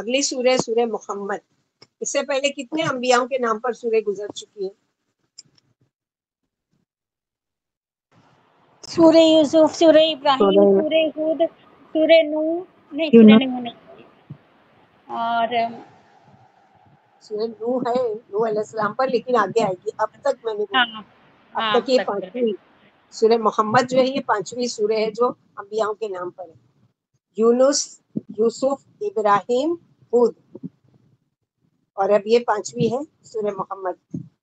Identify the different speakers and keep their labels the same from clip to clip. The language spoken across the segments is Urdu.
Speaker 1: اگلی سورہ سورہ محمد. اس سے پہلے کتنے انبیاؤں کے نام پر سورہ گزر چکی ہے؟
Speaker 2: سورہ یوسف، سورہ ابراہیم، سورہ ہود، سورہ نوح، نہیں سورہ نوح نہیں، اور
Speaker 1: سورہ نوح ہے نوح علیہ السلام پر، لیکن آگے آئے گی. اب تک میں نے بولا اب تک یہ پانچویں سورہ محمد جو ہے یہ پانچویں سورہ ہے جو انبیاؤں کے نام پر ہے. یونس، یوسف، ابراہیم، ہود، اور اب یہ پانچویں ہے سورہ محمد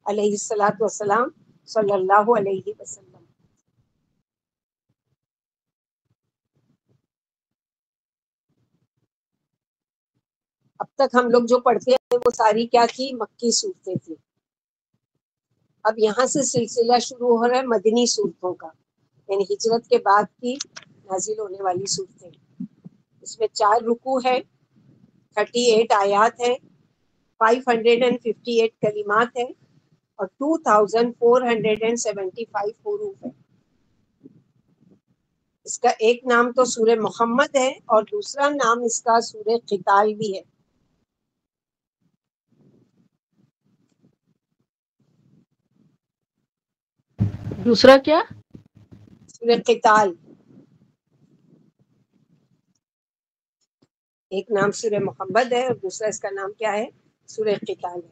Speaker 1: علیہ الصلوۃ والسلام صلی اللہ علیہ وسلم. اب تک ہم لوگ جو پڑھتے ہیں وہ ساری کیا تھی؟ مکی صورتیں تھیں. اب یہاں سے سلسلہ شروع ہو رہا ہے مدنی صورتوں کا، یعنی ہجرت کے بعد کی نازل ہونے والی صورتیں. اس میں 4 رکوع ہے، 38 آیات ہیں، 558 کلمات ہیں، اور 2475 حروف ہیں. اس کا ایک نام تو سورہ محمد ہے اور دوسرا نام اس کا سورہ قتال بھی ہے.
Speaker 3: دوسرا کیا؟
Speaker 1: سورہ قتال. ایک نام سورہ محمد ہے اور دوسرا اس کا نام کیا ہے؟ سورہ قتال ہے.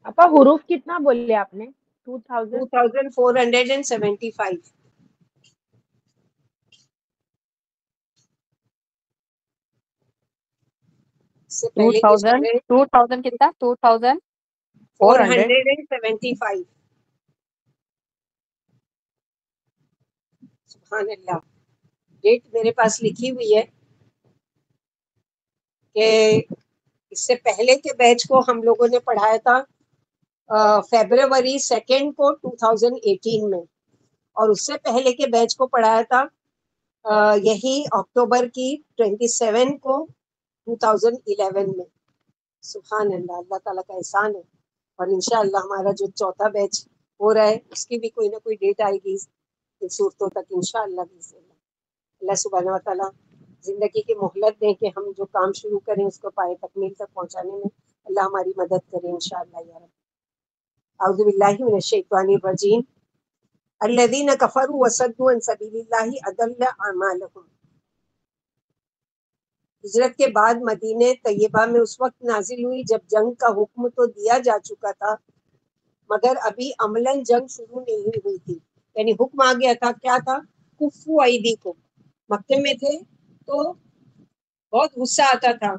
Speaker 3: اپا حروف کتنا بولے آپ نے؟
Speaker 1: 2475. سے پہلے کی سورہ
Speaker 3: 2000 کتنا؟ 2400
Speaker 1: 475. سبحان اللہ. ڈیٹ میرے پاس لکھی ہوئی ہے کہ اس سے پہلے کے بیچ کو ہم لوگوں نے پڑھایا تھا فیبروری 2 کو 2018 میں، اور اس سے پہلے کے بیچ کو پڑھایا تھا یہی اکتوبر کی 27 کو 2011 میں. سبحان اللہ، اللہ تعالیٰ کا احسان ہے. اور انشاءاللہ ہمارا جو چوتھا بیچ ہو رہا ہے اس کی بھی کوئی نہ کوئی ڈیٹ آئے گی ان صورتوں تک انشاءاللہ. اللہ سبحانہ و تعالیٰ زندگی کی مہلت دیں کہ ہم جو کام شروع کریں اس کو پائے تکمیل تک پہنچانے میں اللہ ہماری مدد کرے انشاءاللہ یا رب. اعوذ باللہ من الشیطان الرجیم. الذین کفروا وصدوا عن سبیل اللہ اضل اعمالهم. ہجرت کے بعد مدینہ طیبہ میں اس وقت نازل ہوئی جب جنگ کا حکم تو دیا جا چکا تھا مگر ابھی عملاً جنگ شروع نہیں ہوئی تھی. یعنی حکم آ گیا تھا، کیا تھا؟ کفو ایدیکم. مکے میں تھے تو بہت غصہ آتا تھا.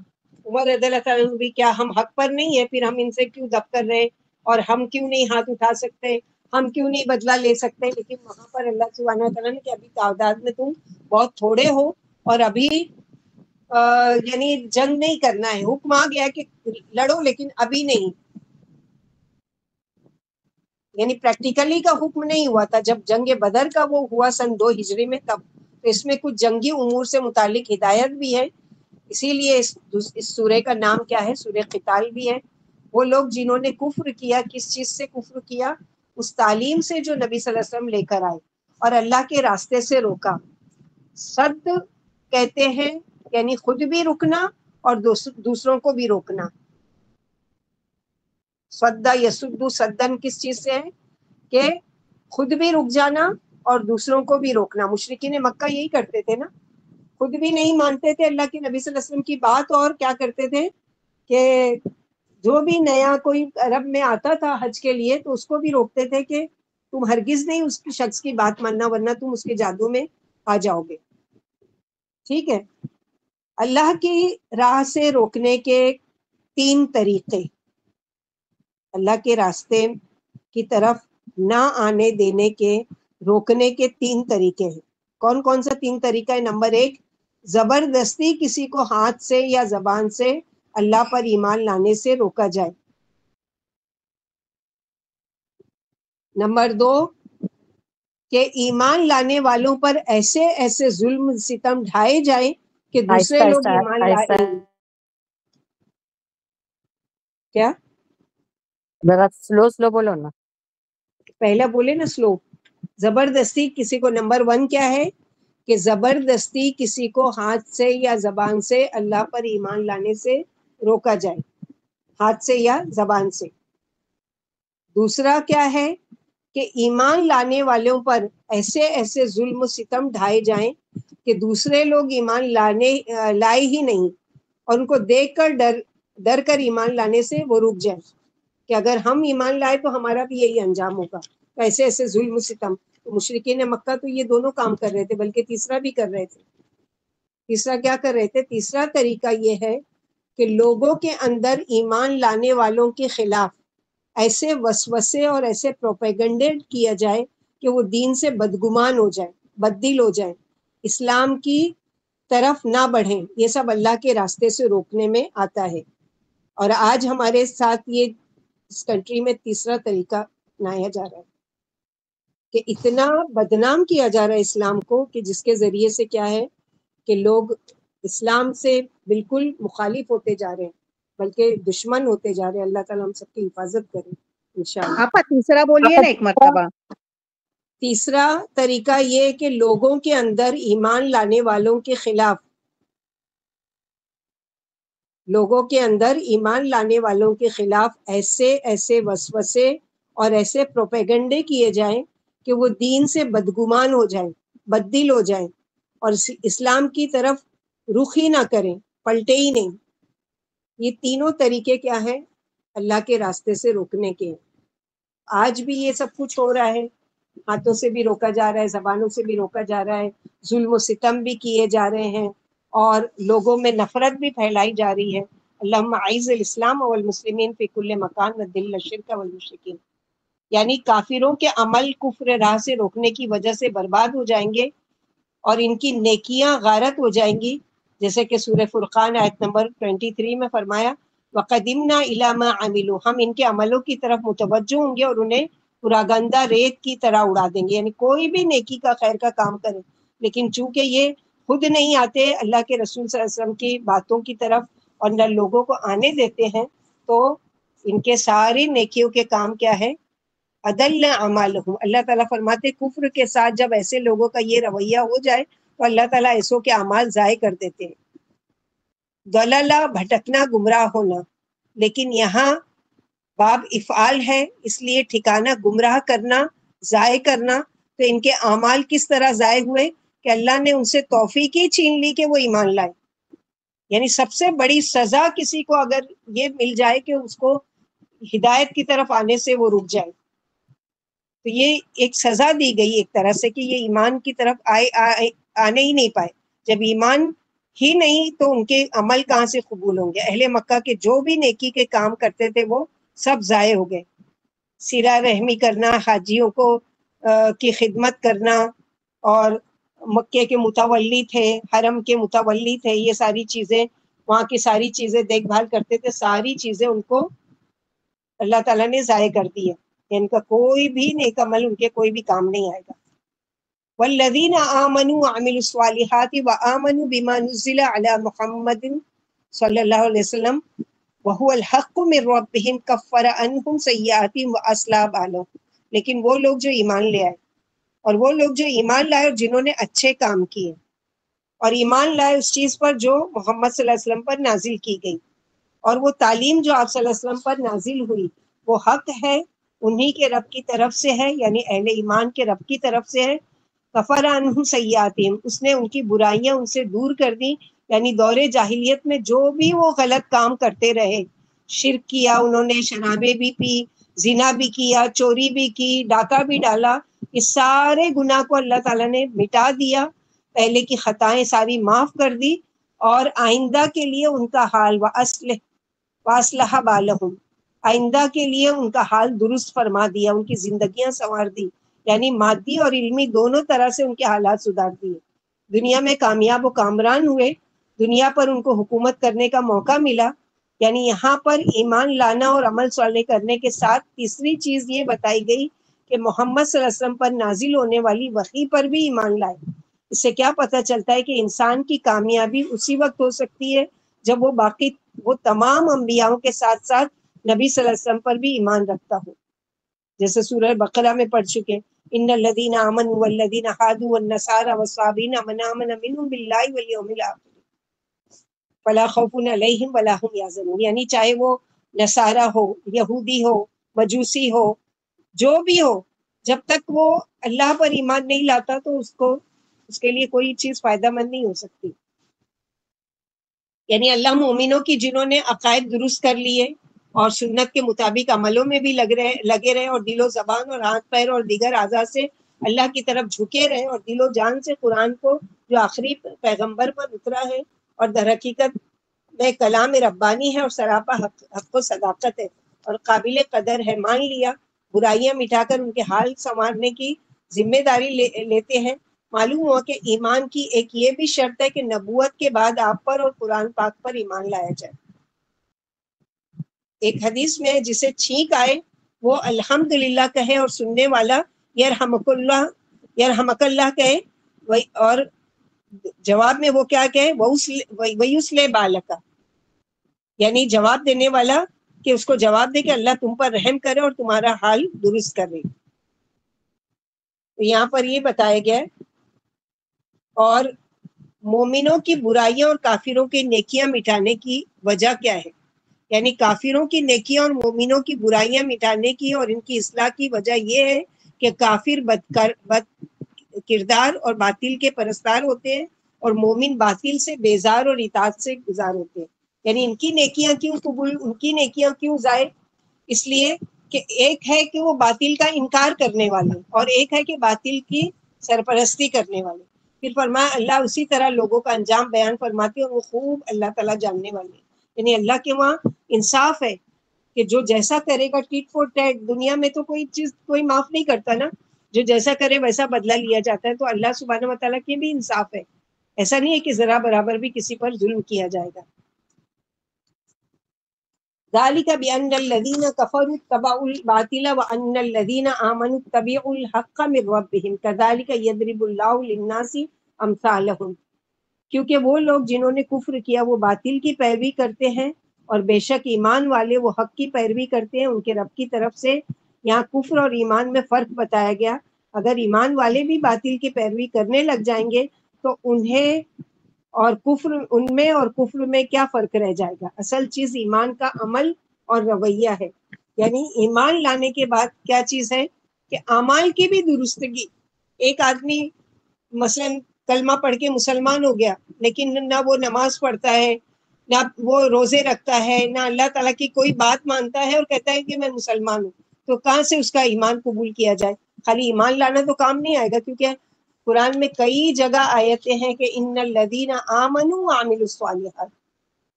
Speaker 1: عمر رضی اللہ تعالیٰ عنہ بھی کیا ہم حق پر نہیں ہے؟ پھر ہم ان سے کیوں دب کر رہے ہیں؟ اور ہم کیوں نہیں ہاتھ اٹھا سکتے؟ ہم کیوں نہیں بدلہ لے سکتے؟ لیکن وہاں پر اللہ سبحانہ وتعالیٰ نے کہ ابھی تعداد میں تم بہت تھوڑے ہو اور ابھی یعنی جنگ نہیں کرنا ہے. حکم آ گیا کہ لڑو لیکن ابھی نہیں. یعنی پریکٹیکلی کا حکم نہیں ہوا تھا. جب جنگ بدر کا وہ ہوا سن 2 ہجری میں تب تو اس میں کچھ جنگی امور سے متعلق ہدایت بھی ہے. اسی لیے اس سورہ کا نام کیا ہے؟ سورہ قتال بھی ہے. وہ لوگ جنہوں نے کفر کیا، کس چیز سے کفر کیا؟ اس تعلیم سے جو نبی صلی اللہ علیہ وسلم لے کر آئے اور اللہ کے راستے سے روکا. صد کہتے ہیں یعنی خود بھی رکنا اور دوسروں کو بھی روکنا. صدّ یصد صدًا کس چیز سے ہے؟ کہ خود بھی رک جانا اور دوسروں کو بھی روکنا. مشرکین مکہ یہی کرتے تھے نا، خود بھی نہیں مانتے تھے اللہ کے نبی صلی اللہ علیہ وسلم کی بات، اور کیا کرتے تھے کہ جو بھی نیا کوئی عرب میں آتا تھا حج کے لیے تو اس کو بھی روکتے تھے کہ تم ہرگز نہیں اس شخص کی بات ماننا ورنہ تم اس کے جادو میں آ جاؤ گے. ٹھیک ہے. اللہ کی راہ سے روکنے کے 3 طریقے، اللہ کے راستے کی طرف نہ آنے دینے کے روکنے کے 3 طریقے ہیں. کون کون سا 3 طریقہ ہے؟ نمبر 1، زبردستی کسی کو ہاتھ سے یا زبان سے اللہ پر ایمان لانے سے روکا جائے. نمبر 2، کہ ایمان لانے والوں پر ایسے ایسے ظلم ستم ڈھائے جائیں کہ دوسرے لوگ ایمان لائیں. کیا
Speaker 3: ذرا سلو بولو نا.
Speaker 1: پہلا بولے نا سلو. زبردستی کسی کو، نمبر 1 کیا ہے کہ زبردستی کسی کو ہاتھ سے یا زبان سے اللہ پر ایمان لانے سے روکا جائے، ہاتھ سے یا زبان سے۔ دوسرا کیا ہے کہ ایمان لانے والوں پر ایسے ایسے ظلم و ستم ڈھائے جائیں کہ دوسرے لوگ ایمان لائے ہی نہیں، اور ان کو دیکھ کر ڈر کر ایمان لانے سے وہ رک جائیں کہ اگر ہم ایمان لائے تو ہمارا بھی یہی انجام ہوگا۔ تو ایسے ایسے ظلم و ستم، تو مشرکین مکہ تو یہ دونوں کام کر رہے تھے، بلکہ تیسرا بھی کر رہے تھے۔ تیسرا کیا کر رہے تھے؟ تیسرا طریقہ یہ ہے کہ لوگوں کے اندر ایمان لانے والوں کے خلاف ایسے وسوسے اور ایسے پروپیگنڈے کیا جائے کہ وہ دین سے بدگمان ہو جائے، بددل ہو جائے، اسلام کی طرف نہ بڑھیں۔ یہ سب اللہ کے راستے سے روکنے میں آتا ہے۔ اور آج ہمارے ساتھ یہ اس کنٹری میں تیسرا طریقہ اپنایا جا رہا ہے کہ اتنا بدنام کیا جا رہا ہے اسلام کو کہ جس کے ذریعے سے کیا ہے کہ لوگ اسلام سے بالکل مخالف ہوتے جا رہے ہیں، بلکہ دشمن ہوتے جا رہے ہیں۔ اللہ تعالیٰ ہم سب کی حفاظت کرے انشاءاللہ۔
Speaker 4: آپا تیسرا بولیے نا ایک مرتبہ۔
Speaker 1: تیسرا طریقہ یہ کہ لوگوں کے اندر ایمان لانے والوں کے خلاف، لوگوں کے اندر ایمان لانے والوں کے خلاف ایسے ایسے وسوسے اور ایسے پروپیگنڈے کیے جائیں کہ وہ دین سے بدگمان ہو جائیں، بددل ہو جائیں، اور اسلام کی طرف رخ ہی نہ کریں، پلٹے ہی نہیں۔ یہ تینوں طریقے کیا ہیں؟ اللہ کے راستے سے روکنے کے۔ آج بھی یہ سب کچھ ہو رہا ہے، ہاتھوں سے بھی روکا جا رہا ہے، زبانوں سے بھی روکا جا رہا ہے، ظلم و ستم بھی کیے جا رہے ہیں، اور لوگوں میں نفرت بھی پھیلائی جا رہی ہے۔ اللہم اعز الاسلام والمسلمین فی کل مکان وذل الشرک والمشرکین، یعنی کافروں کے عمل کفر راہ سے روکنے کی وجہ سے برباد ہو جائیں گے، اور ان کی نیکیاں غارت ہو جائیں گی، جیسے کہ سورہ فرقان آیت نمبر 23 میں فرمایا وَقَدِمْنَا إِلَىٰ مَا عَمِلُوا، ہم ان کے عملوں کی طرف متوجہ ہوں گے اور انہیں پراگندہ ریت کی طرح اڑا دیں گے۔ یعنی کوئی بھی نیکی کا خیر کا کام کرے، لیکن چونکہ یہ خود نہیں آتے اللہ کے رسول صلی اللہ علیہ وسلم کی باتوں کی طرف اور نہ لوگوں کو آنے دیتے ہیں، تو ان کے ساری نیکیوں کے کام کیا ہے؟ عدل اعمالہم۔ اللہ تعالیٰ فرماتے کفر کے ساتھ جب ایسے لوگوں کا یہ رویہ ہو جائے تو اللہ تعالیٰ ایسوں کے اعمال ضائع کر دیتے ہیں۔ ضلالہ بھٹکنا، گمراہ ہونا، لیکن یہاں باب افعال ہے، اس لیے ٹھکانہ گمراہ کرنا، ضائع کرنا۔ تو ان کے اعمال کس طرح ضائع ہوئے کہ اللہ نے ان سے توفیق ہی چھین لی کہ وہ ایمان لائے۔ یعنی سب سے بڑی سزا کسی کو اگر یہ مل جائے کہ اس کو ہدایت کی طرف آنے سے وہ رک جائے، تو یہ ایک سزا دی گئی ایک طرح سے کہ یہ ایمان کی طرف آنے ہی نہیں پائے۔ جب ایمان ہی نہیں تو ان کے عمل کہاں سے قبول ہوں گے؟ اہل مکہ کے جو بھی نیکی کے کام کرتے تھے وہ سب ضائع ہو گئے۔ سیرہ رحمی کرنا، حاجیوں کو کی خدمت کرنا، اور مکے کے متولی تھے، حرم کے متولی تھے، یہ ساری چیزیں، وہاں کی ساری چیزیں دیکھ بھال کرتے تھے، ساری چیزیں ان کو اللہ تعالیٰ نے ضائع کر دی ہے۔ ان کا کوئی بھی نیک عمل ان کے کوئی بھی کام نہیں آئے گا۔ والذین آمنوا وعملوا الصالحات وآمنوا بما نزل علی محمد صلی اللہ علیہ وسلم وهو الحق من ربهم کفر عنہم سیئاتہم واصلح بالہم۔ لیکن وہ لوگ جو ایمان لے آئے، اور وہ لوگ جو ایمان لائے اور جنہوں نے اچھے کام کیے، اور ایمان لائے اس چیز پر جو محمد صلی اللہ علیہ وسلم پر نازل کی گئی، اور وہ تعلیم جو آپ صلی اللہ علیہ وسلم پر نازل ہوئی وہ حق ہے، انہی کے رب کی طرف سے ہے، یعنی اہل ایمان کے رب کی طرف سے ہے۔ کفر عنہم سیئاتہم، اس نے ان کی برائیاں ان سے دور کر دی، یعنی دور جاہلیت میں جو بھی وہ غلط کام کرتے رہے، شرک کیا انہوں نے، شرابیں بھی پی، زنا بھی کیا، چوری بھی کی، ڈاکہ بھی ڈالا، اس سارے گناہ کو اللہ تعالیٰ نے مٹا دیا، پہلے کی خطائیں ساری معاف کر دی، اور آئندہ کے لیے ان کا حال وَأَصْلَحَ بَالَهُمْ، آئندہ کے لیے ان کا حال درست فرما دیا، ان کی زندگیاں سنوار دی، یعنی مادی اور علمی دونوں طرح سے ان کے حالات سدھار دیے۔ دنیا میں کامیاب و کامران ہوئے، دنیا پر ان کو حکومت کرنے کا موقع ملا۔ یعنی یہاں پر ایمان لانا اور عمل صالح کرنے کے ساتھ تیسری چیز یہ بتائی گئی کہ محمد صلی اللہ علیہ وسلم پر نازل ہونے والی وحی پر بھی ایمان لائے۔ اس سے کیا پتہ چلتا ہے کہ انسان کی کامیابی اسی وقت ہو سکتی ہے جب وہ تمام انبیاءوں کے ساتھ ساتھ نبی صلی اللہ علیہ وسلم پر بھی ایمان رکھتا ہو۔ جیسے سورہ بقرہ میں پڑھ چکے ان الذین آمنوا والذین ہادوا والنصارى والصابین من آمن منهم باللہ والیوم الآخر فلا خوف علیہم ولا هم یحزنون. یعنی چاہے وہ نصارہ ہو، یہودی ہو، مجوسی ہو، جو بھی ہو، جب تک وہ اللہ پر ایمان نہیں لاتا تو اس کے لیے کوئی چیز فائدہ مند نہیں ہو سکتی. یعنی اللہ مومنوں کی جنہوں نے عقائد درست کر لیے اور سنت کے مطابق عملوں میں بھی لگے رہے اور دل و زبان اور ہاتھ پیر اور دیگر اعضاء سے اللہ کی طرف جھکے رہے اور دل و جان سے قرآن کو جو آخری پیغمبر پر اترا ہے اور در حقیقت میں کلام ربانی ہے اور سراپا حق و صداقت ہے اور قابل قدر ہے، مان لیا، برائیاں مٹا کر ان کے حال سنوارنے کی ذمہ داری لیتے ہیں. معلوم ہوا کہ ایمان کی ایک یہ بھی شرط ہے کہ نبوت کے بعد آپ پر اور قرآن پاک پر ایمان لایا جائے. ایک حدیث میں جسے چھینک آئے وہ الحمدللہ کہے اور سننے والا یرحمک اللہ کہے، اور جواب میں وہ کیا کہے، وَيُسْلِ بَالَكَ، یعنی جواب دینے والا کہ اس کو جواب دے کہ اللہ تم پر رحم کرے اور تمہارا حال درست کرے. تو یہاں پر یہ بتایا گیا ہے. اور مومنوں کی برائیاں اور کافروں کی نیکیاں مٹانے کی وجہ کیا ہے؟ یعنی کافروں کی نیکیاں اور مومنوں کی برائیاں مٹانے کی اور ان کی اصلاح کی وجہ یہ ہے کہ کافر بد کردار اور باطل کے پرستار ہوتے ہیں اور مومن باطل سے بیزار اور اطاعت سے گزار ہوتے ہیں. یعنی ان کی نیکیاں کیوں قبول، ان کی نیکیاں کیوں ضائع؟ اس لیے کہ ایک ہے کہ وہ باطل کا انکار کرنے والے اور ایک ہے کہ باطل کی سرپرستی کرنے والے. پھر فرمایا اللہ اسی طرح لوگوں کا انجام بیان فرماتے ہیں اور وہ خوب اللہ تعالیٰ جاننے والے ہیں. یعنی اللہ کے وہاں انصاف ہے کہ جو جیسا کرے گا ٹیٹ فور ٹیٹ. دنیا میں تو کوئی چیز کوئی معاف نہیں کرتا نا، جو جیسا کرے ویسا بدلہ لیا جاتا ہے. تو اللہ سبحانہ و تعالیٰ کی بھی انصاف ہے، ایسا نہیں ہے کہ ذرا برابر بھی کسی پر ظلم کیا جائے گا. ذالک بأن الذین کفروا اتبعوا الباطل وأن الذین آمنوا اتبعوا الحق من ربهم کذالک یضرب اللہ للناس امثالهم. کیونکہ وہ لوگ جنہوں نے کفر کیا وہ باطل کی پیروی کرتے ہیں اور بے شک ایمان والے وہ حق کی پیروی کرتے ہیں ان کے رب کی طرف سے. یہاں کفر اور ایمان میں فرق بتایا گیا. اگر ایمان والے بھی باطل کی پیروی کرنے لگ جائیں گے تو انہیں اور کفر ان میں اور کفر میں کیا فرق رہ جائے گا؟ اصل چیز ایمان کا عمل اور رویہ ہے. یعنی ایمان لانے کے بعد کیا چیز ہے کہ اعمال کی بھی درستگی. ایک آدمی مثلاً کلمہ پڑھ کے مسلمان ہو گیا لیکن نہ وہ نماز پڑھتا ہے، نہ وہ روزے رکھتا ہے، نہ اللہ تعالیٰ کی کوئی بات مانتا ہے اور کہتا ہے کہ میں مسلمان ہوں، تو کہاں سے اس کا ایمان قبول کیا جائے؟ خالی ایمان لانا تو کام نہیں آئے گا، کیونکہ قرآن میں کئی جگہ آیتیں ہیں کہ ان الذین آمنوا وعملوا الصالحات.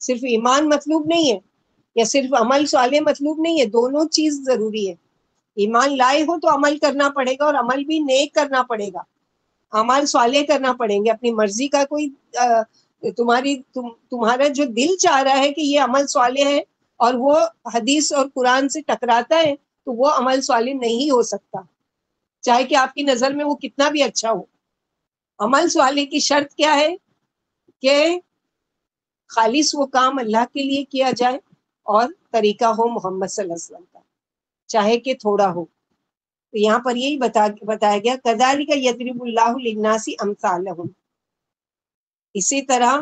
Speaker 1: صرف ایمان مطلوب نہیں ہے یا صرف عمل صالح مطلوب نہیں ہے، دونوں چیز ضروری ہے. ایمان لائے ہو تو عمل کرنا پڑے گا اور عمل بھی نیک کرنا پڑے گا، اعمال صالح کرنا پڑیں گے. اپنی مرضی کا کوئی تمہارا جو دل چاہ رہا ہے کہ یہ عمل صالح ہے اور وہ حدیث اور قرآن سے ٹکراتا ہے تو وہ عمل صالح نہیں ہو سکتا، چاہے کہ آپ کی نظر میں وہ کتنا بھی اچھا ہو. عمل صالح کی شرط کیا ہے کہ خالص وہ کام اللہ کے لیے کیا جائے اور طریقہ ہو محمد صلی اللہ علیہ وسلم کا، چاہے کہ تھوڑا ہو. تو یہاں پر یہی بتایا گیا کذالک یضرب اللہ للناس امثالهم. اسی طرح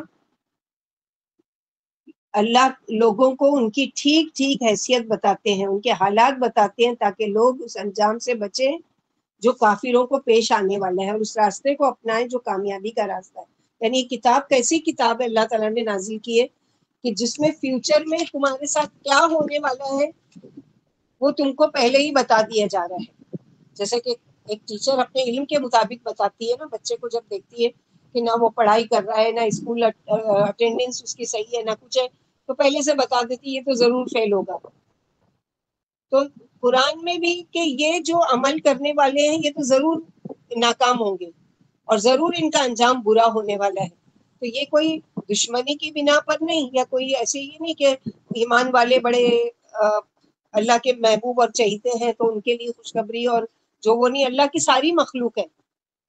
Speaker 1: اللہ لوگوں کو ان کی ٹھیک ٹھیک حیثیت بتاتے ہیں، ان کے حالات بتاتے ہیں تاکہ لوگ اس انجام سے بچیں جو کافروں کو پیش آنے والا ہے اور اس راستے کو اپنائیں جو کامیابی کا راستہ ہے. یعنی کتاب کیسی کتاب ہے اللہ تعالیٰ نے نازل کی ہے کہ جس میں فیوچر میں تمہارے ساتھ کیا ہونے والا ہے وہ تم کو پہلے ہی بتا دیا جا رہا ہے. جیسے کہ ایک ٹیچر اپنے علم کے مطابق بتاتی ہے نا، بچے کو جب دیکھتی ہے کہ نہ وہ پڑھائی کر رہا ہے، نہ اسکول اٹینڈنس اس کی صحیح ہے، نہ کچھ ہے، تو پہلے سے بتا دیتی ہے یہ تو ضرور فیل ہوگا. تو قرآن میں بھی کہ یہ جو عمل کرنے والے ہیں یہ تو ضرور ناکام ہوں گے اور ضرور ان کا انجام برا ہونے والا ہے. تو یہ کوئی دشمنی کی بنا پر نہیں، یا کوئی ایسے ہی نہیں کہ ایمان والے بڑے اللہ کے محبوب اور چہیتے ہیں تو ان کے لیے خوشخبری، اور جو وہ نہیں، اللہ کی ساری مخلوق ہے.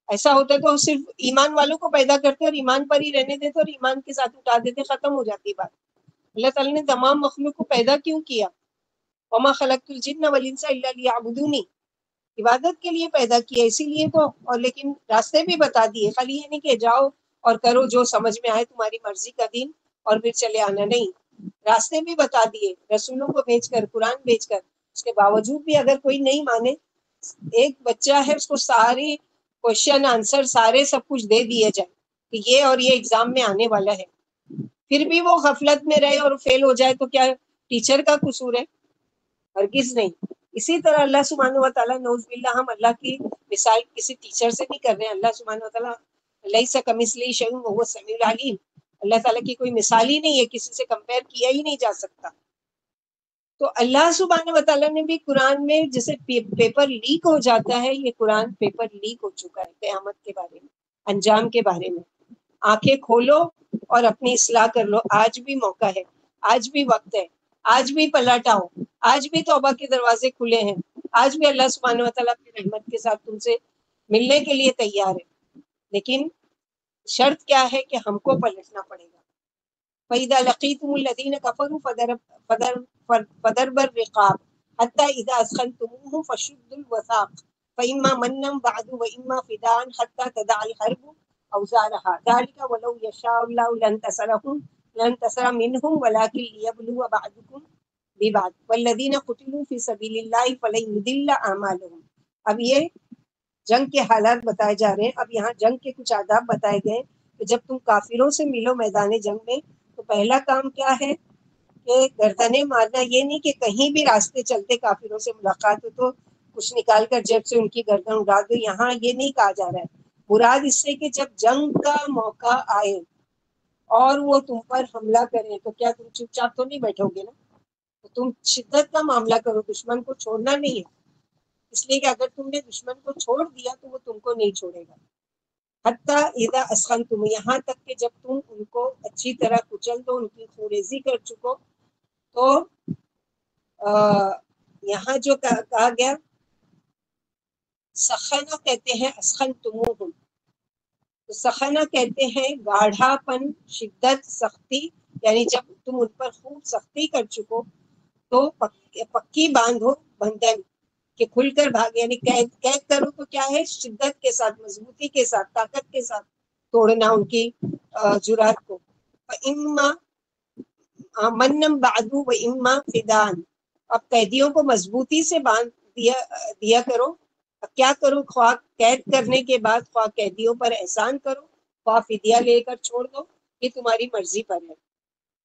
Speaker 1: ایسا ہوتا تو صرف ایمان والوں کو پیدا کرتے اور ایمان پر ہی رہنے دیتے اور ایمان کے ساتھ اٹھا دیتے، ختم ہو جاتی بات. اللہ تعالیٰ نے تمام مخلوق کو پیدا کیوں کیا؟ وما خلقت الجن والانس الا لیعبدونی. عبادت کے لیے پیدا کیا، اسی لیے تو، اور لیکن راستے بھی بتا دیے، خالی یہ نہیں کہ جاؤ اور کرو جو سمجھ میں آئے تمہاری مرضی کا دین اور پھر چلے آنا، نہیں، راستے بھی بتا دیے رسولوں کو بھیج کر، قرآن بھیج کر۔ اس کے باوجود بھی اگر کوئی نہیں مانے، ایک بچہ ہے اس کو ساری کوشچن آنسر سارے سب کچھ دے دیے جائے کہ یہ اور یہ ایگزام میں آنے والا ہے، پھر بھی وہ غفلت میں رہے اور فیل ہو جائے تو کیا ٹیچر کا قصور ہے؟ ہرگز نہیں۔ اسی طرح اللہ سبحانہ و تعالیٰ، نعوذ باللہ، ہم اللہ کی مثال کسی ٹیچر سے نہیں کر رہے ہیں، اللہ سبحانہ و تعالیٰ لیس کمثلہ شیء وہو السمیع العلیم، اللہ تعالیٰ کی کوئی مثال ہی نہیں ہے، کسی سے کمپیئر کیا ہی نہیں جا سکتا۔ تو اللہ سبحانہ و تعالیٰ نے بھی قرآن میں جیسے پیپر لیک ہو جاتا ہے، یہ قرآن پیپر لیک ہو چکا ہے قیامت کے بارے میں، انجام کے بارے میں۔ آنکھیں کھولو اور اپنی اصلاح کر لو، آج بھی موقع ہے، آج بھی وقت ہے، آج بھی پلٹ آؤ، آج بھی توبہ کے دروازے کھلے ہیں، آج بھی اللہ سبحانہ و تعالیٰ اپنی رحمت کے ساتھ تم سے ملنے کے لیے تیار ہے، لیکن شرط کیا ہے کہ ہم کو پلٹنا پڑے گا۔ فَإِذَا لَقِيتُمُ الَّذِينَ كَفَرُوا فَضَرْبَ الرِّقَابِ حَتَّى إِذَا أَثْخَنْتُمُوهُمْ فَشُدُّوا الْوَثَاقَ فَإِمَّا مَنًّا بَعْدُ وَإِمَّا فِدَاءً حَتَّى تَضَعَ الْحَرْبُ أَوْزَارَهَا ذَلِكَ وَلَوْ يَشَاءُ اللَّهُ لَانتَصَرَ مِنْهُمْ وَلَكِنْ لِيَبْلُوَ بَعْضَكُمْ بِبَعْضٍ وَالَّذِينَ قُتِلُوا فِي سَبِيلِ اللَّهِ فَلَنْ يُضِلَّ أَعْمَالَهُمْ۔ اب یہ جنگ کے حالات بتائے جا رہے ہیں۔ اب یہاں جنگ کے کچھ آداب بتائے گئے کہ جب تم کافروں سے ملو میدان جنگ میں تو پہلا کام کیا ہے کہ گردنیں مارنا، یہ نہیں کہ کہیں بھی راستے چلتے کافروں سے ملاقات ہو تو کچھ نکال کر جیب سے ان کی گردن اڑا دو، یہاں یہ نہیں کہا جا رہا ہے۔ مراد اس سے کہ جب جنگ کا موقع آئے اور وہ تم پر حملہ کریں تو کیا تم چپ چاپ تو نہیں بیٹھو گے نا، تو تم شدت کا معاملہ کرو، دشمن کو چھوڑنا نہیں ہے، اس لیے کہ اگر تم نے دشمن کو چھوڑ دیا تو وہ تم کو نہیں چھوڑے گا۔ حتیٰ اذا اسخنتم، یہاں تک کہ جب تم ان کو اچھی طرح کچل دو، ان کی خوریزی کر چکو، تو یہاں جو کہا گیا سخنہ کہتے ہیں اسخنتموہم، تو سخنہ کہتے ہیں گاڑھا پن، شدت، سختی، یعنی جب تم ان پر خوب سختی کر چکو تو پکی باندھو بندھن کہ کھل کر بھاگ، یعنی قید کرو تو کیا ہے، شدت کے ساتھ، مضبوطی کے ساتھ، طاقت کے ساتھ توڑنا ان کی جرات کو۔ اما منم بعدو و اما فدان، اب قیدیوں کو مضبوطی سے باندھ دیا کرو، اب کیا کرو، خواہ قید کرنے کے بعد خواہ قیدیوں پر احسان کرو، خواہ فدیہ لے کر چھوڑ دو، یہ تمہاری مرضی پر ہے۔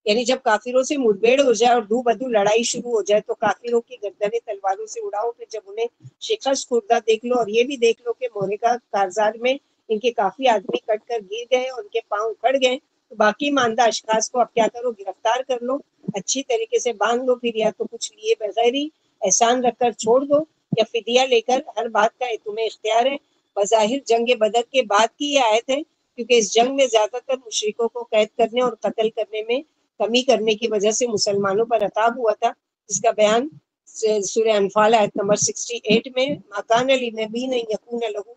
Speaker 1: یعنی جب کافروں سے مٹبھیڑ ہو جائے اور دو بدو لڑائی شروع ہو جائے تو کافروں کی گردنیں تلواروں سے اڑاؤ، پھر جب انہیں شکست خوردہ دیکھ لو اور یہ بھی دیکھ لو کہ مورکہ کارزار میں ان کے کافی آدمی کٹ کر گر گئے اور ان کے پاؤں اکھڑ گئے، تو باقی ماندہ اشخاص کو اب کیا کرو، گرفتار کر لو، اچھی طریقے سے باندھ لو، پھر یا تو کچھ لیے بغیر ہی احسان رکھ کر چھوڑ دو یا فدیہ لے کر، ہر بات کا تمہیں اختیار ہے۔ بظاہر جنگ بدر کے بعد کی یہ آیت ہے، کیونکہ اس جنگ میں زیادہ تر مشرکوں کو قید کرنے اور قتل کرنے میں کمی کرنے کی وجہ سے مسلمانوں پر عطاب ہوا تھا، جس کا بیان سورہ انفال آیت نمبر 68 میں مکان لنبی یکون لہو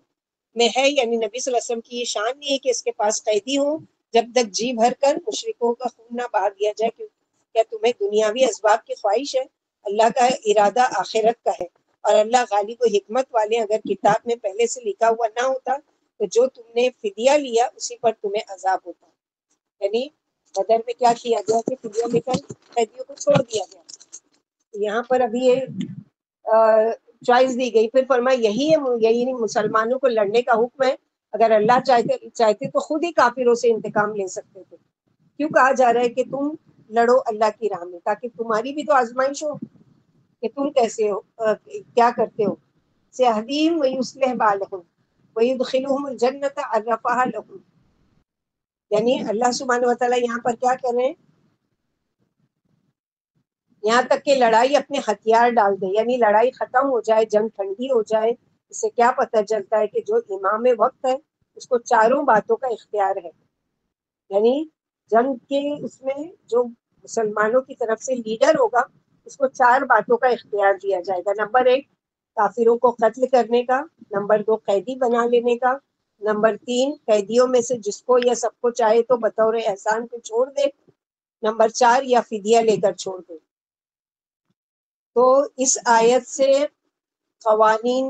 Speaker 1: میں ہے، یعنی نبی صلی اللہ علیہ وسلم کی یہ شان نہیں ہے کہ اس کے پاس قیدی ہوں جب تک جی بھر کر مشرکوں کا خون نہ بہا دیا جائے۔ کیا تمہیں دنیاوی اسباب کی خواہش ہے؟ اللہ کا ارادہ آخرت کا ہے، اور اللہ غالب و حکمت والے، اگر کتاب میں پہلے سے لکھا ہوا نہ ہوتا تو جو تم نے فدیہ لیا اسی پر تمہیں عذاب ہوتا۔ یعنی بدر میں کیا کیا گیا کہ فدیہ لے کر قیدیوں کو چھوڑ دیا گیا، یہاں پر ابھی یہ چوائس دی گئی، پھر فرمایا یہی مسلمانوں کو لڑنے کا حکم ہے، اگر اللہ چاہتے تو خود ہی کافروں سے انتقام لے سکتے تھے۔ کیوں کہا جا رہا ہے کہ تم لڑو اللہ کی راہ میں، تاکہ تمہاری بھی تو آزمائش ہو کہ تم کیسے ہو، کیا کرتے ہو۔ سیہدیہم ویصلح بالہم ویدخلہم الجنۃ عرفہا لہم، یعنی اللہ سبحانہ و تعالیٰ یہاں پر کیا کر رہے ہیں، یہاں تک کہ لڑائی اپنے ہتھیار ڈال دے، یعنی لڑائی ختم ہو جائے، جنگ ٹھنڈی ہو جائے، اس سے کیا پتہ چلتا ہے کہ جو امام وقت ہے اس کو چاروں باتوں کا اختیار ہے۔ یعنی جنگ کے اس میں جو مسلمانوں کی طرف سے لیڈر ہوگا اس کو 4 باتوں کا اختیار دیا جائے گا۔ نمبر 1 کافروں کو قتل کرنے کا، نمبر 2 قیدی بنا لینے کا، نمبر 3 قیدیوں میں سے جس کو یا سب کو چاہے تو بطور احسان کو چھوڑ دے، نمبر 4 یا فدیہ لے کر چھوڑ دے۔ تو اس آیت سے قوانین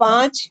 Speaker 1: 5,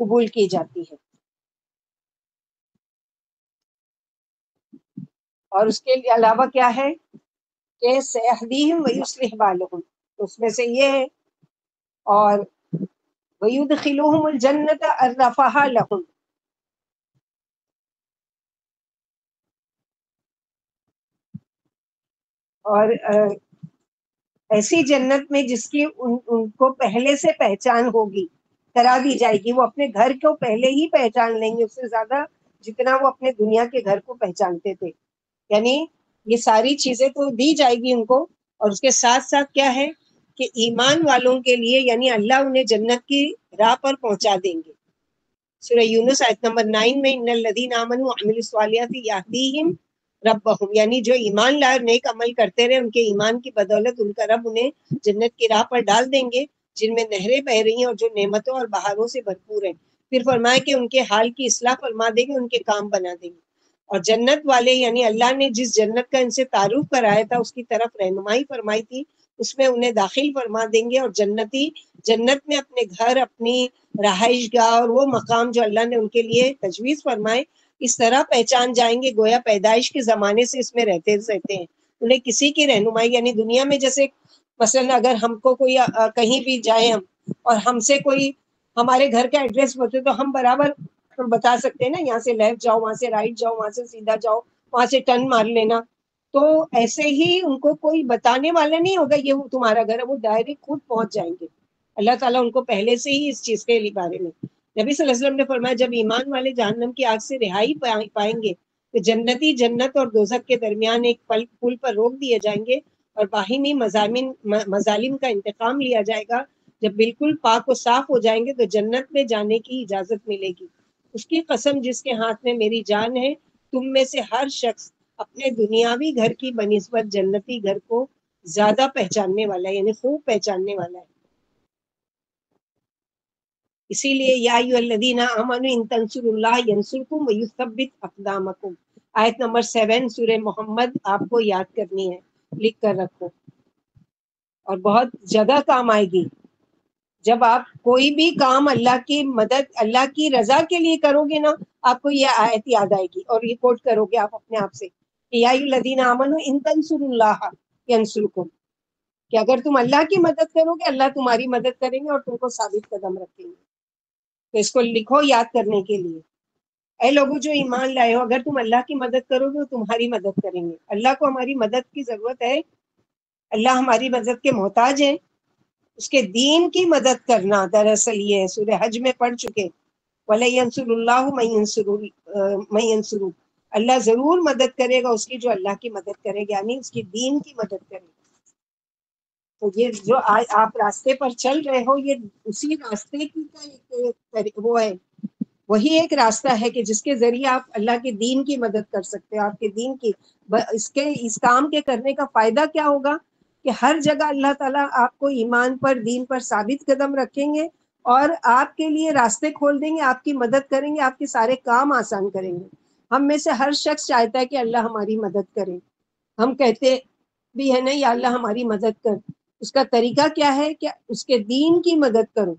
Speaker 1: قبول کی جاتی ہے. اور اس کے علاوہ کیا ہے کہ سیہدیہم ویصلح بالہم، اس میں سے یہ ہے. اور ویدخلہم الجنۃ عرفہا لہم، اور ایسی جنت میں جس کی ان کو پہلے سے پہچان ہوگی، کرا دی جائے گی. وہ اپنے گھر کو پہلے ہی پہچان لیں گے، اس سے زیادہ جتنا وہ اپنے دنیا کے گھر کو پہچانتے تھے. یعنی یہ ساری چیزیں تو دی جائے گی ان کو، اور اس کے ساتھ ساتھ کیا ہے کہ ایمان والوں کے لیے یعنی اللہ انہیں جنت کی راہ پر پہنچا دیں گے. سورہ یونس آیت نمبر 9 میں ان الذین آمنوا وعملوا الصالحات یہدیہم ربہم، یعنی جو ایمان لائے اور نیک عمل کرتے رہے، ان کے ایمان کی بدولت ان کا رب انہیں جنت کی راہ پر ڈال دیں گے جن میں نہریں بہ رہی ہیں اور جو نعمتوں اور بہاروں سے بھرپور ہیں. پھر فرمایا کہ ان کے حال کی اصلاح فرما دیں گے، ان کے کام بنا دیں گے. اور جنت والے یعنی اللہ نے جس جنت کا ان سے تعارف کرایا تھا، اس کی طرف رہنمائی فرمائی تھی، اس میں انہیں داخل فرما دیں گے. اور جنتی جنت میں اپنے گھر، اپنی رہائش گاہ اور وہ مقام جو اللہ نے ان کے لیے تجویز فرمائے، اس طرح پہچان جائیں گے گویا پیدائش کے زمانے سے اس میں رہتے ہیں. انہیں کسی کی رہنمائی یعنی دنیا میں جیسے مثلا اگر ہم کو کوئی کہیں بھی جائیں ہم اور ہم سے کوئی ہمارے گھر کا ایڈریس بولتے تو ہم برابر بتا سکتے ہیں نا، یہاں سے لیفٹ جاؤ، وہاں سے رائٹ جاؤ، وہاں سے سیدھا جاؤ، وہاں سے ٹرن مار لینا. تو ایسے ہی ان کو کوئی بتانے والا نہیں ہوگا یہ وہ تمہارا گھر ہے، وہ ڈائریکٹ خود پہنچ جائیں گے. اللہ تعالیٰ ان کو پہلے سے ہی اس چیز کے بارے میں. نبی صلی اللہ علیہ وسلم نے فرمایا جب ایمان والے جہنم کی آگ سے رہائی پائیں گے تو جنتی جنت اور دوزخ کے درمیان ایک پل پر روک دیے جائیں گے اور باہمی مظالم کا انتقام لیا جائے گا. جب بالکل پاک و صاف ہو جائیں گے تو جنت میں جانے کی اجازت ملے گی. اس کی قسم جس کے ہاتھ میں میری جان ہے، تم میں سے ہر شخص اپنے دنیاوی گھر کی بنسبت جنتی گھر کو زیادہ پہچاننے والا ہے، یعنی خوب پہچاننے والا ہے. اسی لیے یا ایھا الذین آمنوا ان تنصروا اللہ ینصرکم ویثبت اقدامکم، آیت نمبر 7 سورہ محمد آپ کو یاد کرنی ہے، لکھ کر رکھو اور بہت جگہ کام آئے گی. جب آپ کوئی بھی کام اللہ کی مدد، اللہ کی رضا کے لیے کرو گے نا، آپ کو یہ آیت یاد آئے گی اور یہ کوٹ کرو گے آپ اپنے آپ سے کہ یا ایھا الذین آمنوا ان تنصروا اللہ ینصرکم، کہ اگر تم اللہ کی مدد کرو گے اللہ تمہاری مدد کریں گے اور تم کو ثابت قدم رکھیں گے. تو اس کو لکھو یاد کرنے کے لیے. اے لوگوں جو ایمان لائے ہو، اگر تم اللہ کی مدد کرو گے تو تمہاری مدد کریں گے. اللہ کو ہماری مدد کی ضرورت ہے، اللہ ہماری مدد کے محتاج ہیں. اس کے دین کی مدد کرنا دراصل یہ ہے، سورہ حج میں پڑھ چکے وَلَيَنْصُرُ اللَّهُ مَن يَنْصُرُهُ، اللہ ضرور مدد کرے گا اس کی جو اللہ کی مدد کرے گا، یعنی اس کی دین کی مدد کرے گا. تو یہ جو آپ راستے پر چل رہے ہو، یہ اسی راستے کی کا ایک وہ ہے، وہی ایک راستہ ہے کہ جس کے ذریعے آپ اللہ کے دین کی مدد کر سکتے ہیں. آپ کے دین کی اس کام کے کرنے کا فائدہ کیا ہوگا کہ ہر جگہ اللہ تعالیٰ آپ کو ایمان پر، دین پر ثابت قدم رکھیں گے اور آپ کے لیے راستے کھول دیں گے، آپ کی مدد کریں گے، آپ کے سارے کام آسان کریں گے. ہم میں سے ہر شخص چاہتا ہے کہ اللہ ہماری مدد کرے. ہم کہتے بھی ہے نا یا اللہ ہماری مدد کر. اس کا طریقہ کیا ہے کہ اس کے دین کی مدد کرو.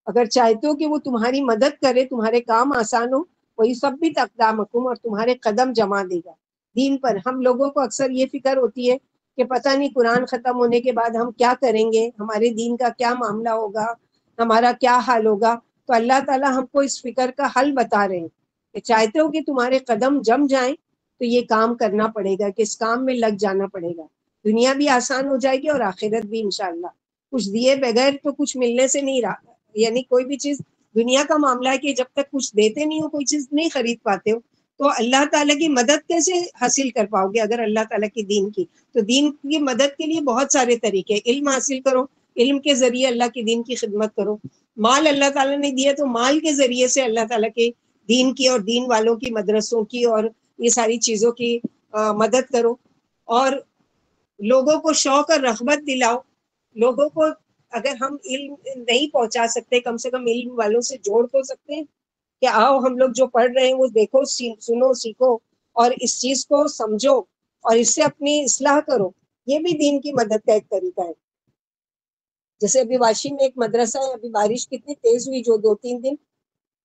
Speaker 1: اگر چاہتے ہو کہ وہ تمہاری مدد کرے، تمہارے کام آسان ہو، وہی ثبت اقدامکم، اور تمہارے قدم جما دے گا دین پر. ہم لوگوں کو اکثر یہ فکر ہوتی ہے کہ پتہ نہیں قرآن ختم ہونے کے بعد ہم کیا کریں گے، ہمارے دین کا کیا معاملہ ہوگا، ہمارا کیا حال ہوگا. تو اللہ تعالیٰ ہم کو اس فکر کا حل بتا رہے ہیں کہ چاہتے ہو کہ تمہارے قدم جم جائیں تو یہ کام کرنا پڑے گا، کہ اس کام میں لگ جانا پڑے گا. دنیا بھی آسان ہو جائے گی اور آخرت بھی انشاءاللہ. کچھ دیے بغیر تو کچھ ملنے سے نہیں رہا، یعنی کوئی بھی چیز دنیا کا معاملہ ہے کہ جب تک کچھ دیتے نہیں ہو، کوئی چیز نہیں خرید پاتے ہو، تو اللہ تعالیٰ کی مدد کیسے حاصل کر پاؤ گے؟ اگر اللہ تعالیٰ کی دین کی، تو دین کی مدد کے لیے بہت سارے طریقے. علم حاصل کرو، علم کے ذریعے اللہ کے دین کی خدمت کرو. مال اللہ تعالیٰ نے دیا تو مال کے ذریعے سے اللہ تعالیٰ کے دین کی اور دین والوں کی، مدرسوں کی اور یہ ساری چیزوں کی مدد کرو. اور لوگوں کو شوق اور رغبت دلاؤ. لوگوں کو اگر ہم علم نہیں پہنچا سکتے، کم سے کم علم والوں سے جوڑ تو سکتے ہیں کہ آؤ ہم لوگ جو پڑھ رہے ہیں وہ دیکھو، سنو، سیکھو اور اس چیز کو سمجھو اور اس سے اپنی اصلاح کرو. یہ بھی دین کی مدد کا ایک طریقہ ہے. جیسے ابھی واشی میں ایک مدرسہ ہے، ابھی بارش کتنی تیز ہوئی جو 2-3 دن،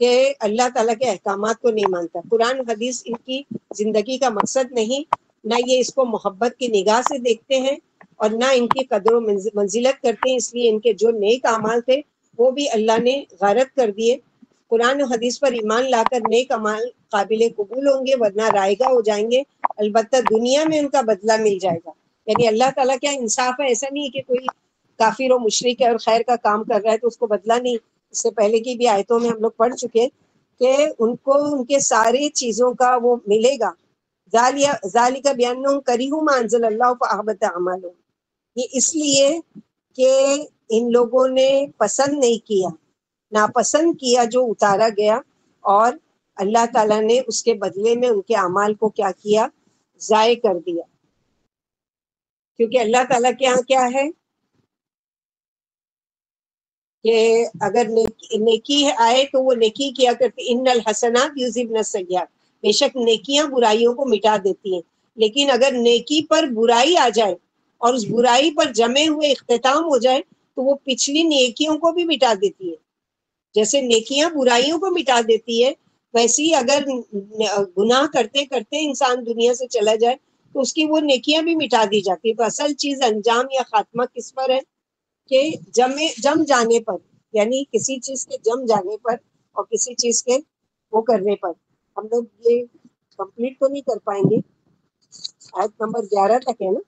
Speaker 1: کہ اللہ تعالیٰ کے احکامات کو نہیں مانتا. قرآن حدیث ان کی زندگی کا مقصد نہیں، نہ یہ اس کو محبت کی نگاہ سے دیکھتے ہیں اور نہ ان کی قدر و منزلت کرتے ہیں. اس لیے ان کے جو نیک اعمال تھے وہ بھی اللہ نے غارت کر دیے. قرآن و حدیث پر ایمان لا کر نیک اعمال قابل قبول ہوں گے ورنہ رائیگاں ہو جائیں گے. البتہ دنیا میں ان کا بدلہ مل جائے گا. یعنی اللہ تعالیٰ کیا انصاف ہے، ایسا نہیں ہے کہ کوئی کافر و مشرک ہے اور خیر کا کام کر رہا ہے تو اس کو بدلہ نہیں. اس سے پہلے کی بھی آیتوں میں ہم لوگ پڑھ چکے کہ ان کو ان کے ساری چیزوں کا وہ ملے گا. ذالک بانہم کریہوا ما انزل اللہ فاحبط اعمالہم، یہ اس لیے کہ ان لوگوں نے پسند نہیں کیا، ناپسند کیا جو اتارا گیا، اور اللہ تعالیٰ نے اس کے بدلے میں ان کے اعمال کو کیا کیا، ضائع کر دیا. کیونکہ اللہ تعالیٰ کے یہاں کیا ہے کہ اگر نیکی آئے تو وہ نیکی کیا کرتے، ان الحسنات یذہبن السیئات، بے شک نیکیاں برائیوں کو مٹا دیتی ہیں. لیکن اگر نیکی پر برائی آ جائے اور اس برائی پر جمے ہوئے اختتام ہو جائے تو وہ پچھلی نیکیوں کو بھی مٹا دیتی ہے. جیسے نیکیاں برائیوں کو مٹا دیتی ہے، ویسے ہی اگر گناہ کرتے کرتے انسان دنیا سے چلا جائے تو اس کی وہ نیکیاں بھی مٹا دی جاتی ہے. تو اصل چیز انجام یا خاتمہ کس پر ہے کہ جم جانے پر، یعنی کسی چیز کے جم جانے پر اور کسی چیز کے وہ کرنے پر. ہم لوگ یہ کمپلیٹ تو نہیں کر پائیں گے، آیت نمبر 11 تک ہے نا،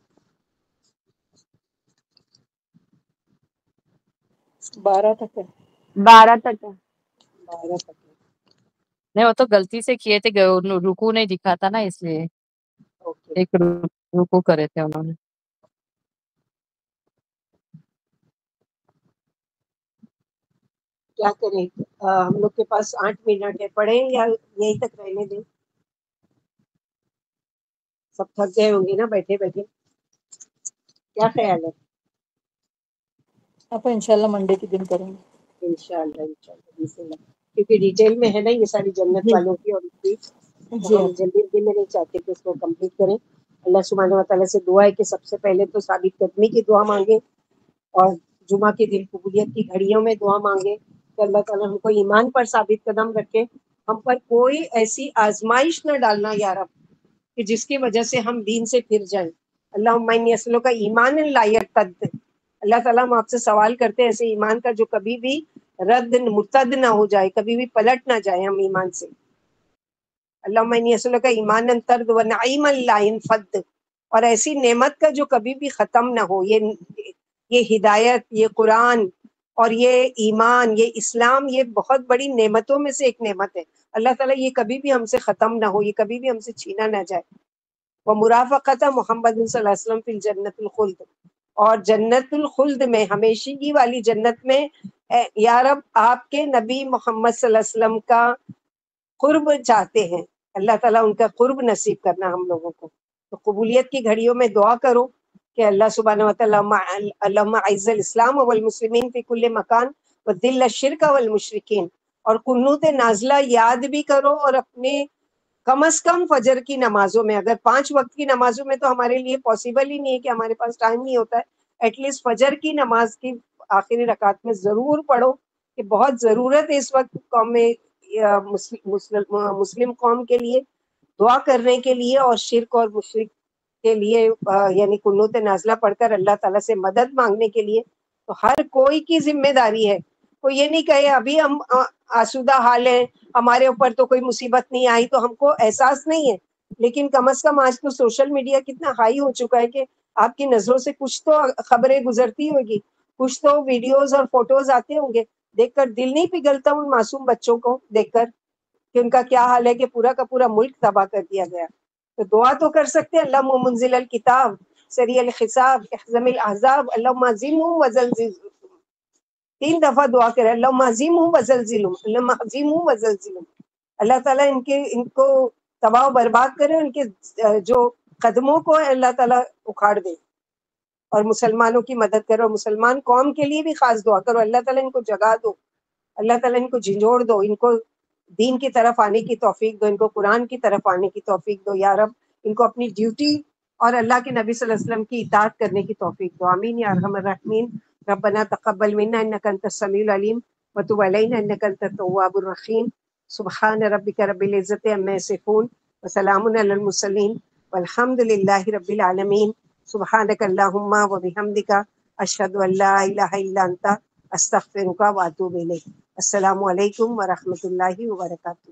Speaker 1: 12 تک ہے،
Speaker 3: 12 تک ہے.
Speaker 1: 12 تک ہے.
Speaker 3: نہیں وہ تو غلطی سے کیے تھے، رکو نہیں دکھا تھا نا، اس لیے
Speaker 1: اوکے.
Speaker 3: ایک رکو کرے تھے انہوں نے.
Speaker 1: کیا کریں، ہم لوگ کے پاس 8 منٹ ہے، پڑھیں یا یہیں تک رہنے دیں؟ سب تھک گئے ہوں گے نا بیٹھے بیٹھے، کیا خیال ہے؟
Speaker 4: آپ انشاءاللہ منڈے کے دن کریں گے.
Speaker 1: انشاءاللہ بسم اللہ. کیونکہ ڈیٹیل میں ہے نا یہ ساری جنت
Speaker 4: جی
Speaker 1: والوں کی اور اس کی، تو
Speaker 4: جی
Speaker 1: ہم جلدی جلدی میں نہیں چاہتے کہ اس کو کمپلیٹ کریں. اللہ سبحانہ و تعالیٰ سے دعا ہے کہ سب سے پہلے تو ثابت قدمی کی دعا مانگے اور جمعہ کے دن قبولیت کی گھڑیوں میں دعا مانگے کہ اللہ تعالیٰ ہم کو ایمان پر ثابت قدم رکھے، ہم پر کوئی ایسی آزمائش نہ ڈالنا یا رب کہ جس کی وجہ سے ہم دین سے پھر جائیں. اللہم انی اسألک ایمان لا یرتد، اللہ تعالیٰ ہم آپ سے سوال کرتے ہیں ایسے ایمان کا جو کبھی بھی رد مرتد نہ ہو جائے، کبھی بھی پلٹ نہ جائے ہم ایمان سے. اللہم انی اسألک ایمانا ترد و نعیما لا ينفد، اور ایسی نعمت کا جو کبھی بھی ختم نہ ہو. یہ ہدایت، یہ قرآن اور یہ ایمان، یہ اسلام، یہ بہت بڑی نعمتوں میں سے ایک نعمت ہے. اللہ تعالیٰ یہ کبھی بھی ہم سے ختم نہ ہو، یہ کبھی بھی ہم سے چھینا نہ جائے. وہ مرافقت محمد صلی اللہ علیہ وسلم فی الجنت الخلد، اور جنت الخلد میں، ہمیشگی والی جنت میں یا رب آپ کے نبی محمد صلی اللہ علیہ وسلم کا قرب چاہتے ہیں. اللہ تعالیٰ ان کا قرب نصیب کرنا ہم لوگوں کو. تو قبولیت کی گھڑیوں میں دعا کرو کہ اللہ سبحانہ وتعالیٰ اللہم اعز الاسلام والمسلمین فی کل مکان وذل الشرک والمشرکین. اور قنوت نازلہ یاد بھی کرو، اور اپنے کم از کم فجر کی نمازوں میں، اگر 5 وقت کی نمازوں میں تو ہمارے لیے پاسبل ہی نہیں ہے کہ ہمارے پاس ٹائم نہیں ہوتا ہے، ایٹ لیسٹ فجر کی نماز کی آخری رکعت میں ضرور پڑھو کہ بہت ضرورت ہے اس وقت قوم میں، مسلم قوم کے لیے دعا کرنے کے لیے اور شرک اور مشرک کے لیے، یعنی قنوت نازلہ پڑھ کر اللہ تعالیٰ سے مدد مانگنے کے لیے. تو ہر کوئی کی ذمہ داری ہے. کوئی یہ نہیں کہے ابھی ہم آسودہ حال ہیں، ہمارے اوپر تو کوئی مصیبت نہیں آئی، تو ہم کو احساس نہیں ہے. لیکن کم از کم آج تو سوشل میڈیا کتنا ہائی ہو چکا ہے کہ آپ کی نظروں سے کچھ تو خبریں گزرتی ہوگی، کچھ تو ویڈیوز اور فوٹوز آتے ہوں گے. دیکھ کر دل نہیں پگھلتا ان معصوم بچوں کو دیکھ کر کہ ان کا کیا حال ہے کہ پورا کا پورا ملک تباہ کر دیا گیا. تو دعا تو کر سکتے ہیں، اللہم منزل الکتاب سریع الحساب احزم الاحزاب اللہم اہزمہم وزلزلہم. 3 دفعہ دعا کرے، اللہم اہزمہم وزلزلہم، اللہم اہزمہم وزلزلہم. اللہ تعالیٰ ان کو تباہ و برباد کرے، ان کے جو قدموں کو اللہ تعالیٰ اکھاڑ دے، اور مسلمانوں کی مدد کرو. اور مسلمان قوم کے لیے بھی خاص دعا کرو، اللہ تعالیٰ ان کو جگا دو، اللہ تعالیٰ ان کو جھنجھوڑ دو، ان کو دین کی طرف آنے کی توفیق دو، ان کو قرآن کی طرف آنے کی توفیق دو یا رب. ان کو اپنی ڈیوٹی اور اللہ کے نبی صلی اللہ علیہ وسلم کی اطاعت کرنے کی توفیق دو. آمین یا ارحم الراحمین. ربنا تقبل منا انک انت السمیع العلیم وتب علینا انک انت التواب الرحیم. سبحان ربک رب العزت عما یصفون وسلام علی المرسلین والحمد للہ رب العالمین. سبحانک اللہم وبحمدک اشہد ان لا الہ الا انت استغفرک واتوب الیک. السلام علیکم ورحمۃ اللہ وبرکاتہ.